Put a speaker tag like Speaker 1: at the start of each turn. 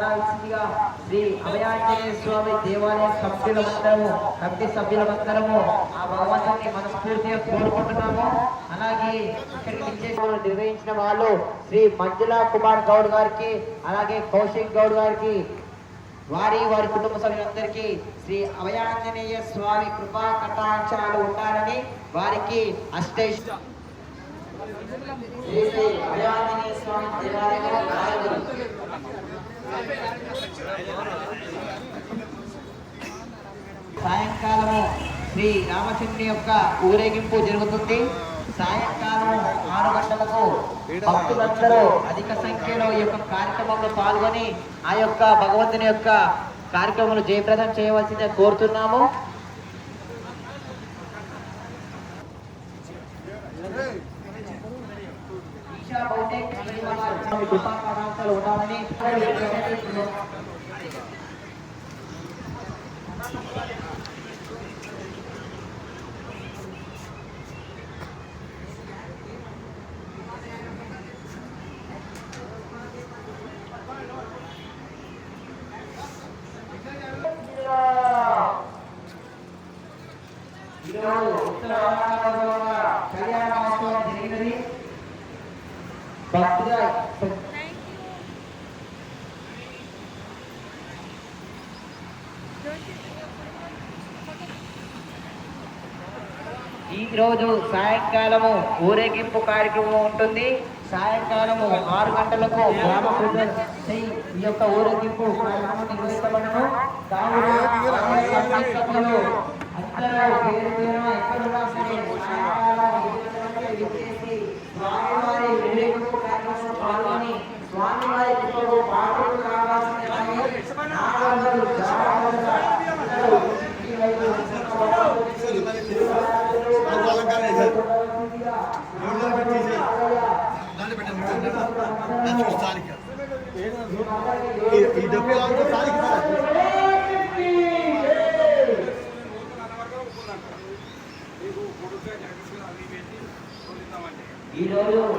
Speaker 1: ఉండాల్సిందిగా శ్రీ అభయాంజనేయ స్వామి దేవాలయ కమిటీ సభ్యులమందరము ఆ భగవంతుని మనస్ఫూర్తిగా కోరుకుంటున్నాము. అలాగే ఇక్కడికి నిర్వహించిన వాళ్ళు శ్రీ మంజులా కుమార్ గౌడ్ గారికి, అలాగే కౌశిక్ గౌడ్ గారికి, వారి కుటుంబ సభ్యులందరికీ శ్రీ అభయాంజనేయ స్వామి కృపా కటాక్షాలు ఉండాలని వారికి అష్టైష్ సాయంకాలము శ్రీ రామచంద్రుని యొక్క ఊరేగింపు జరుగుతుంది. సాయంకాలం 6 గంటలకు భక్తులందరూ అధిక సంఖ్యలో ఈ యొక్క కార్యక్రమంలో పాల్గొని ఆ యొక్క భగవంతుని యొక్క కార్యక్రమాలు జయప్రదం చేయవలసిందే కోరుతున్నాము. ఉండాలని ఈ రోజు సాయంకాలము ఊరేగింపు కార్యక్రమం ఉంటుంది. సాయంకాలము 6 గంటలకు గ్రామ ప్రజలు ఈ యొక్క ఊరేగింపు కార్యక్రమం నిర్వహించబడను. అందరూ పేరు పేరున ఎక్కడున్నా సరే స్వామివారి ఊరేగింపు కార్యక్రమంలో పాల్గొని స్వామివారి కృపకు పాత్రలు కావాల్సిన ఈ రోజు